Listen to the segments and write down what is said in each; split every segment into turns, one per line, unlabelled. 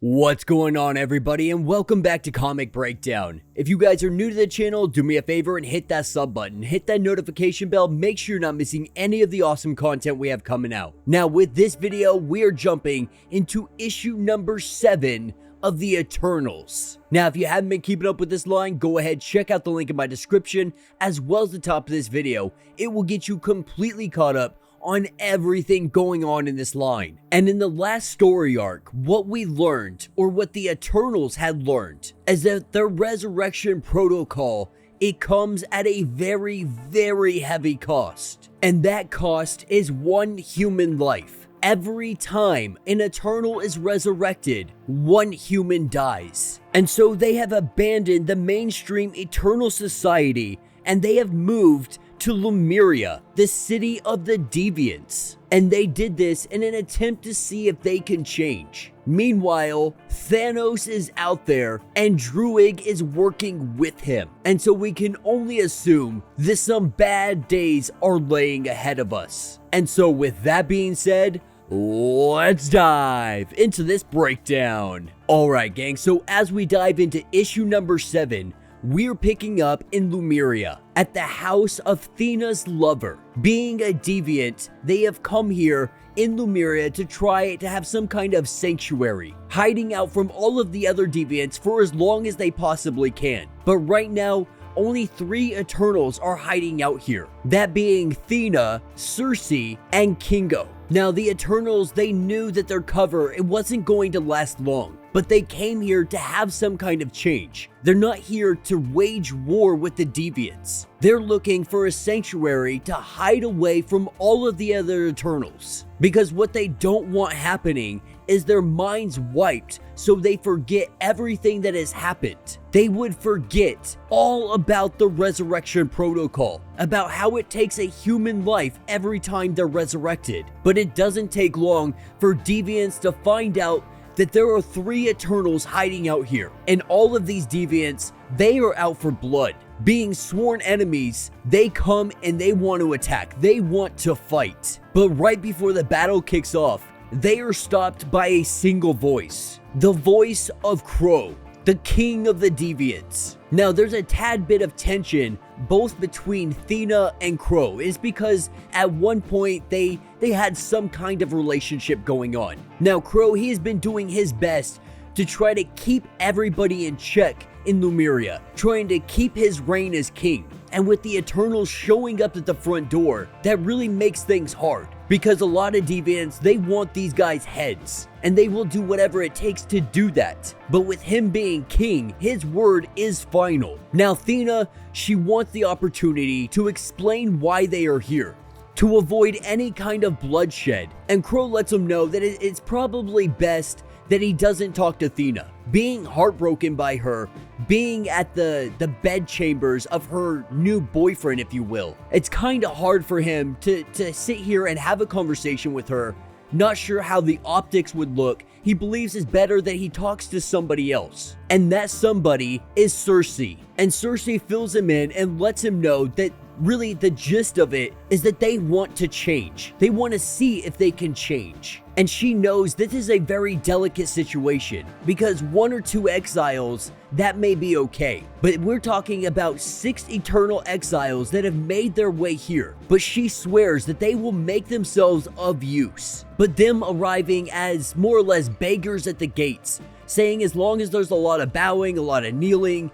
What's going on, everybody, and welcome back to Comic Breakdown. If you guys are new to the channel, do me a favor and hit that sub button, hit that notification bell, make sure you're not missing any of the awesome content we have coming out. Now, with this video, we are jumping into issue number 7 of the Eternals. Now, if you haven't been keeping up with this line, go ahead, check out the link in my description, as well as the top of this video. It will get you completely caught up on everything going on in this line. And in the last story arc, what we learned, or what the Eternals had learned, is that the resurrection protocol, it comes at a very, very heavy cost. And that cost is one human life. Every time an Eternal is resurrected, one human dies. And so they have abandoned the mainstream Eternal society, and they have moved to Lemuria, the city of the deviants. And they did this in an attempt to see if they can change. Meanwhile, Thanos is out there and Druig is working with him. And so we can only assume that some bad days are laying ahead of us. And so with that being said, let's dive into this breakdown. Alright gang, so as we dive into issue number 7, we're picking up in Lemuria, at the house of Thena's lover. Being a deviant, they have come here in Lemuria to try to have some kind of sanctuary, hiding out from all of the other deviants for as long as they possibly can. But right now, only 3 Eternals are hiding out here, that being Thena, Circe, and Kingo. Now, the Eternals, they knew that their cover, it wasn't going to last long, but they came here to have some kind of change. They're not here to wage war with the deviants. They're looking for a sanctuary to hide away from all of the other Eternals, because what they don't want happening is their minds wiped so they forget everything that has happened. They would forget all about the resurrection protocol, about how it takes a human life every time they're resurrected. But it doesn't take long for deviants to find out that there are 3 Eternals hiding out here. And all of these deviants, they are out for blood. Being sworn enemies, they come and they want to attack. They want to fight. But right before the battle kicks off, they are stopped by a single voice. The voice of Crow, the king of the deviants. Now, there's a tad bit of tension both between Thena and Crow. It's because at one point they had some kind of relationship going on. Now, Crow, he has been doing his best to try to keep everybody in check in Lemuria, trying to keep his reign as king. And with the Eternals showing up at the front door, that really makes things hard, because a lot of deviants, they want these guys' heads, and they will do whatever it takes to do that. But with him being king, his word is final. Now, Thena, she wants the opportunity to explain why they are here, to avoid any kind of bloodshed. And Crow lets him know that it's probably best that he doesn't talk to Thena. Being heartbroken by her, being at the bed chambers of her new boyfriend, if you will, it's kind of hard for him to sit here and have a conversation with her. Not sure how the optics would look. He believes it's better that he talks to somebody else. And that somebody is Circe. And Circe fills him in and lets him know that really the gist of it is that they want to change. They want to see if they can change. And she knows this is a very delicate situation, because 1 or 2 exiles, that may be okay. But we're talking about 6 eternal exiles that have made their way here. But she swears that they will make themselves of use. But them arriving as more or less beggars at the gates, saying as long as there's a lot of bowing, a lot of kneeling,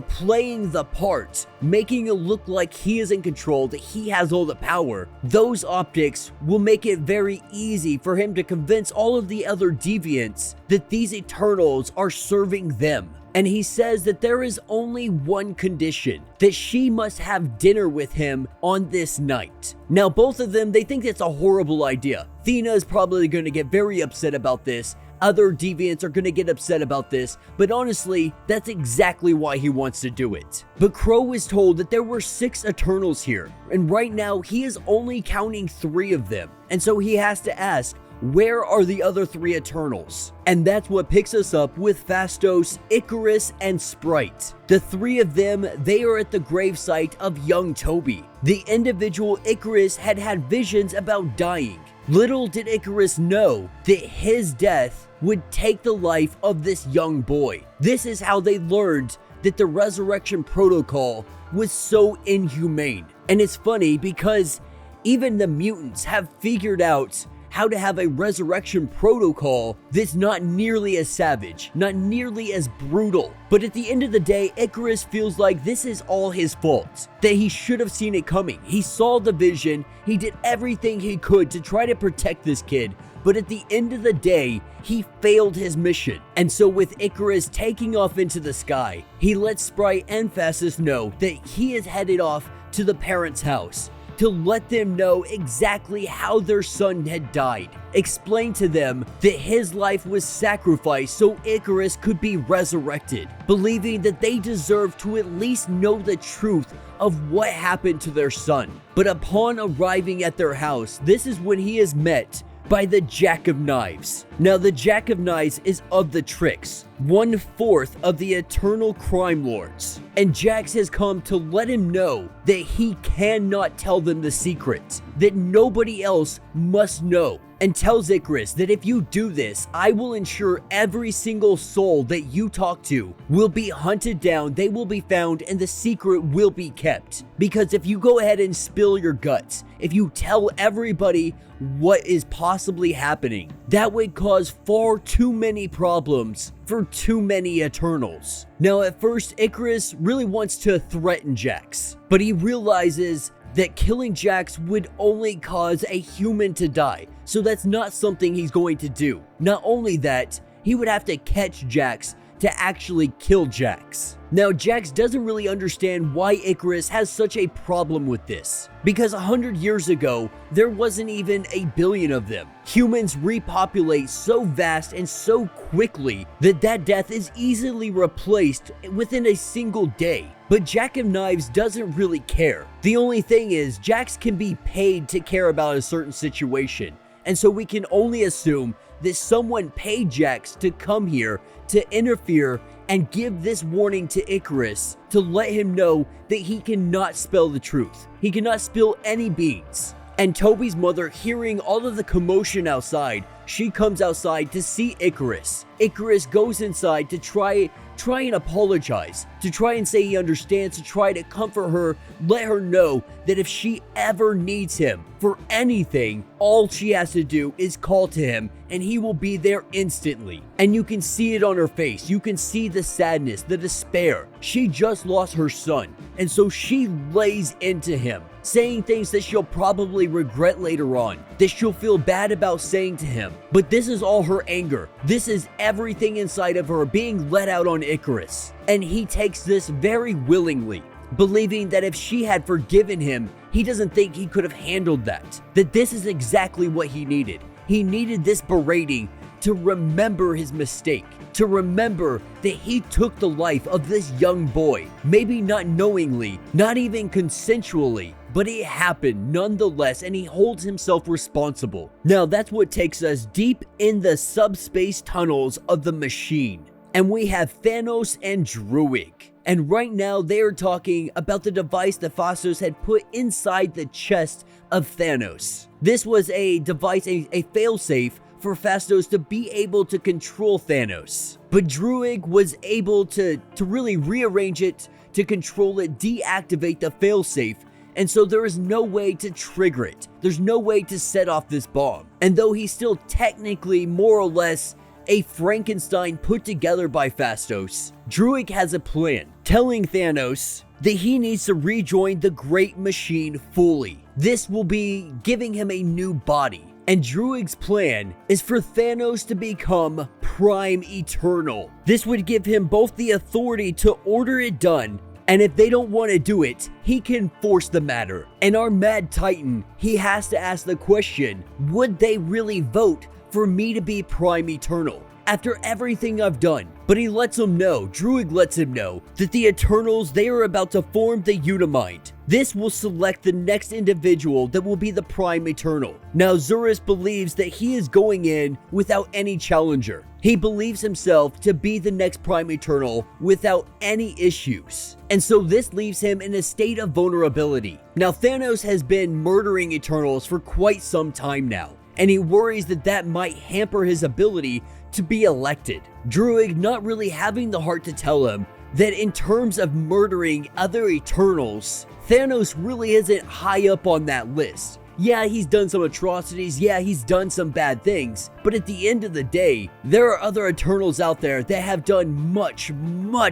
playing the part, making it look like he is in control, that he has all the power, those optics will make it very easy for him to convince all of the other deviants that these Eternals are serving them. And he says that there is only one condition, that she must have dinner with him on this night. Now, both of them, they think it's a horrible idea. Thena is probably going to get very upset about this. Other deviants are going to get upset about this, but honestly, that's exactly why he wants to do it. But Crow is told that there were 6 Eternals here, and right now he is only counting 3 of them. And so he has to ask, where are the other 3 Eternals? And that's what picks us up with Phastos, Icarus, and Sprite. The 3 of them, they are at the gravesite of young Toby. The individual Icarus had visions about dying. Little did Icarus know that his death would take the life of this young boy. This is how they learned that the resurrection protocol was so inhumane. And it's funny because even the mutants have figured out how to have a resurrection protocol that's not nearly as savage, not nearly as brutal. But at the end of the day, Icarus feels like this is all his fault, that he should have seen it coming. He saw the vision, he did everything he could to try to protect this kid, but at the end of the day, he failed his mission. And so with Icarus taking off into the sky, he lets Sprite and Phastos know that he is headed off to the parents' house to let them know exactly how their son had died. Explain to them that his life was sacrificed so Icarus could be resurrected, believing that they deserve to at least know the truth of what happened to their son. But upon arriving at their house, this is when he is met by the Jack of Knives. Now, the Jack of Knives is of the Tricks, 1/4 of the Eternal Crime Lords. And Jax has come to let him know that he cannot tell them the secret, that nobody else must know. And tells Icarus that if you do this, I will ensure every single soul that you talk to will be hunted down, they will be found, and the secret will be kept. Because if you go ahead and spill your guts, if you tell everybody what is possibly happening, that would cause far too many problems for too many Eternals. Now, at first, Icarus really wants to threaten Jax, but he realizes that killing Jax would only cause a human to die, so that's not something he's going to do. Not only that, he would have to catch Jax to actually kill Jax. Now, Jax doesn't really understand why Icarus has such a problem with this, because 100 years ago, there wasn't even a billion of them. Humans repopulate so vast and so quickly that death is easily replaced within a single day. But Jack of Knives doesn't really care. The only thing is, Jax can be paid to care about a certain situation, and so we can only assume that someone paid Jax to come here to interfere and give this warning to Icarus to let him know that he cannot spill the truth. He cannot spill any beans. And Toby's mother, hearing all of the commotion outside, she comes outside to see Icarus. Icarus goes inside to try and apologize, to try and say he understands, to try to comfort her, let her know that if she ever needs him for anything, all she has to do is call to him and he will be there instantly. And you can see it on her face. You can see the sadness, the despair. She just lost her son, and so she lays into him, saying things that she'll probably regret later on, that she'll feel bad about saying to him. But this is all her anger. This is everything inside of her being let out on Icarus. And he takes this very willingly, believing that if she had forgiven him, he doesn't think he could have handled that. That this is exactly what he needed. He needed this berating to remember his mistake, to remember that he took the life of this young boy, maybe not knowingly, not even consensually, but it happened nonetheless, and he holds himself responsible. Now, that's what takes us deep in the subspace tunnels of the machine, and we have Thanos and Druig. And right now, they are talking about the device that Phastos had put inside the chest of Thanos. This was a device, a failsafe for Phastos to be able to control Thanos. But Druig was able to really rearrange it, to control it, deactivate the failsafe, and so there is no way to trigger it. There's no way to set off this bomb. And though he's still technically more or less a Frankenstein put together by Phastos, Druig has a plan, telling Thanos that he needs to rejoin the Great Machine fully. This will be giving him a new body. And Druig's plan is for Thanos to become Prime Eternal. This would give him both the authority to order it done, and if they don't want to do it, he can force the matter. And our Mad Titan, he has to ask the question, would they really vote for me to be Prime Eternal after everything I've done? But he lets him know, Druig lets him know, that the Eternals, they are about to form the Unimind. This will select the next individual that will be the Prime Eternal. Now, Zurus believes that he is going in without any challenger. He believes himself to be the next Prime Eternal without any issues. And so this leaves him in a state of vulnerability. Now, Thanos has been murdering Eternals for quite some time now, and he worries that that might hamper his ability to be elected. Druig not really having the heart to tell him that in terms of murdering other Eternals, Thanos really isn't high up on that list. Yeah, he's done some atrocities, yeah, he's done some bad things, but at the end of the day, there are other Eternals out there that have done much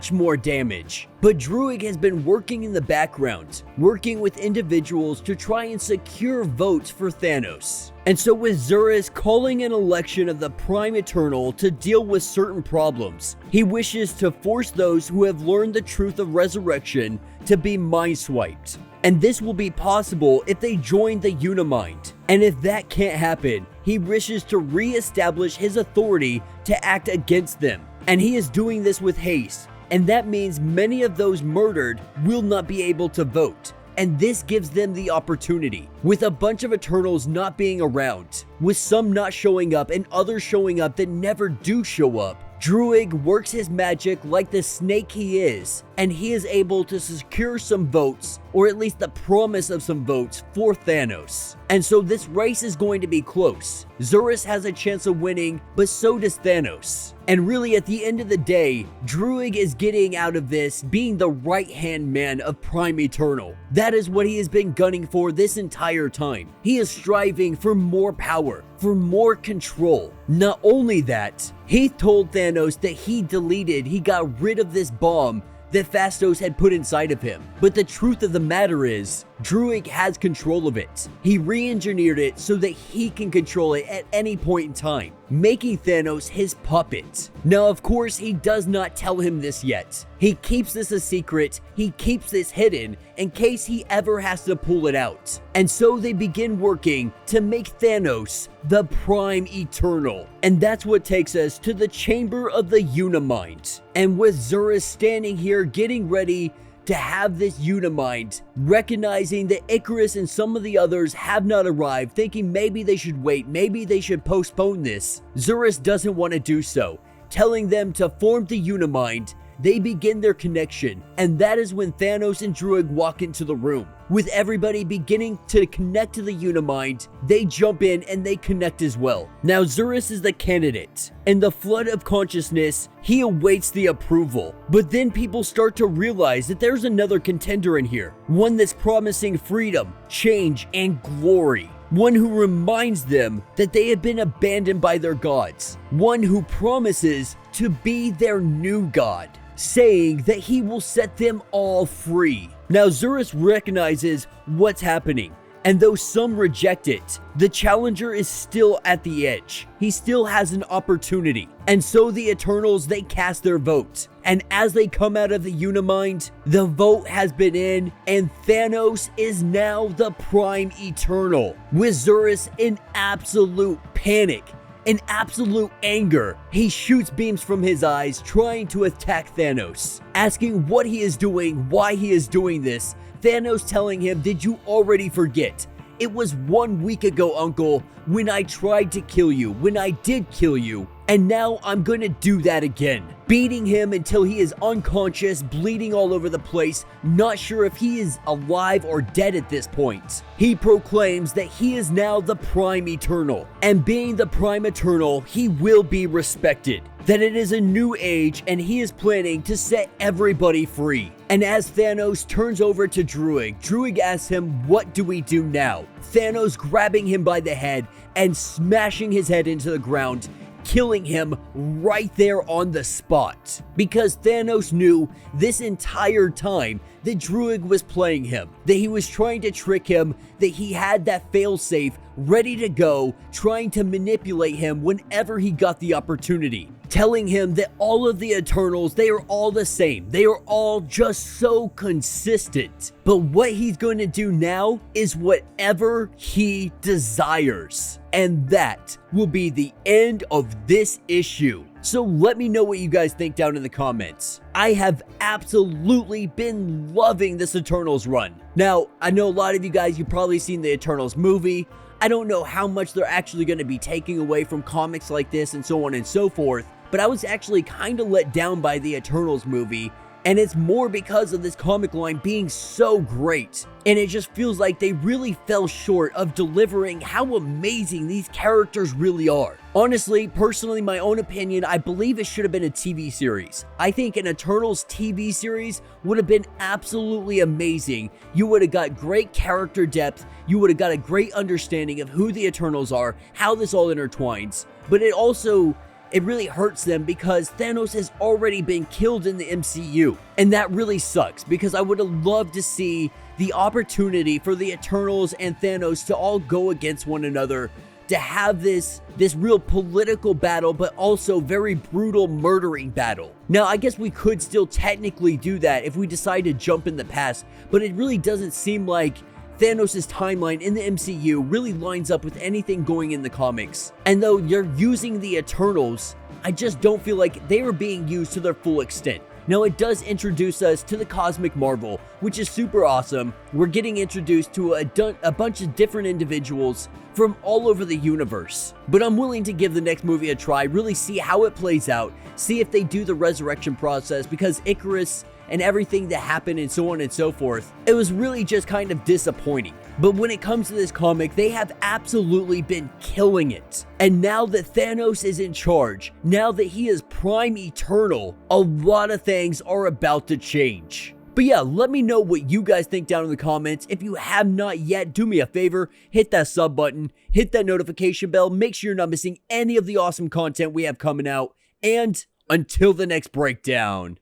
more damage. But Druig has been working in the background, working with individuals to try and secure votes for Thanos. And so with Zurus calling an election of the Prime Eternal to deal with certain problems, he wishes to force those who have learned the truth of resurrection to be mind-swiped. And this will be possible if they join the Unimind. And if that can't happen, he wishes to re-establish his authority to act against them. And he is doing this with haste. And that means many of those murdered will not be able to vote. And this gives them the opportunity. With a bunch of Eternals not being around, with some not showing up and others showing up that never do show up, Druig works his magic like the snake he is, and he is able to secure some votes, or at least the promise of some votes, for Thanos. And so this race is going to be close. Zurus has a chance of winning, but so does Thanos. And really at the end of the day, Druig is getting out of this being the right-hand man of Prime Eternal. That is what he has been gunning for this entire time. He is striving for more power, for more control. Not only that, he told Thanos that he got rid of this bomb that Phastos had put inside of him. But the truth of the matter is, Druig has control of it. He re-engineered it so that he can control it at any point in time, making Thanos his puppet. Now, of course, he does not tell him this yet. He keeps this a secret, he keeps this hidden in case he ever has to pull it out. And so they begin working to make Thanos the Prime Eternal. And that's what takes us to the Chamber of the Unimind. And with Zurus standing here getting ready to have this Unimind, recognizing that Icarus and some of the others have not arrived, thinking maybe they should wait, maybe they should postpone this, Zurus doesn't want to do so, telling them to form the Unimind. They begin their connection, and that is when Thanos and Druig walk into the room. With everybody beginning to connect to the Unimind, they jump in and they connect as well. Now Zurus is the candidate. In the flood of consciousness, he awaits the approval. But then people start to realize that there's another contender in here. One that's promising freedom, change, and glory. One who reminds them that they have been abandoned by their gods. One who promises to be their new god, saying that he will set them all free. Now Zurus recognizes what's happening, and though some reject it, the challenger is still at the edge. He still has an opportunity. And so the Eternals, they cast their vote. And as they come out of the Unimind, the vote has been in, and Thanos is now the Prime Eternal. With Zurus in absolute panic, in absolute anger, he shoots beams from his eyes, trying to attack Thanos, asking what he is doing, why he is doing this. Thanos telling him, "Did you already forget? It was 1 week ago, Uncle, when I tried to kill you, when I did kill you, and now I'm gonna do that again." Beating him until he is unconscious, bleeding all over the place, not sure if he is alive or dead at this point. He proclaims that he is now the Prime Eternal, and being the Prime Eternal, he will be respected. That it is a new age and he is planning to set everybody free. And as Thanos turns over to Druig, Druig asks him, "What do we do now?" Thanos grabbing him by the head and smashing his head into the ground, killing him right there on the spot. Because Thanos knew this entire time that Druig was playing him, that he was trying to trick him, that he had that failsafe ready to go, trying to manipulate him whenever he got the opportunity. Telling him that all of the Eternals, they are all the same. They are all just so consistent. But what he's going to do now is whatever he desires. And that will be the end of this issue. So let me know what you guys think down in the comments. I have absolutely been loving this Eternals run. Now, I know a lot of you guys, you've probably seen the Eternals movie. I don't know how much they're actually going to be taking away from comics like this and so on and so forth. But I was actually kind of let down by the Eternals movie, And it's more because of this comic line being so great. And it just feels like they really fell short of delivering how amazing these characters really are. Honestly, personally, my own opinion, I believe it should have been a TV series. I think an Eternals TV series would have been absolutely amazing. You would have got great character depth, you would have got a great understanding of who the Eternals are, how this all intertwines. But it really hurts them because Thanos has already been killed in the MCU. And that really sucks because I would have loved to see the opportunity for the Eternals and Thanos to all go against one another, to have this real political battle, but also very brutal murdering battle. Now, I guess we could still technically do that if we decide to jump in the past, but it really doesn't seem like Thanos' timeline in the MCU really lines up with anything going in the comics. And though you're using the Eternals, I just don't feel like they are being used to their full extent. Now, it does introduce us to the Cosmic Marvel, which is super awesome. We're getting introduced to a bunch of different individuals from all over the universe. But I'm willing to give the next movie a try, really see how it plays out, see if they do the resurrection process, because Icarus and everything that happened and so on and so forth, it was really just kind of disappointing. But when it comes to this comic, they have absolutely been killing it. And now that Thanos is in charge, now that he is Prime Eternal, a lot of things are about to change. But yeah, let me know what you guys think down in the comments. If you have not yet, do me a favor, hit that sub button, hit that notification bell, make sure you're not missing any of the awesome content we have coming out. And until the next breakdown.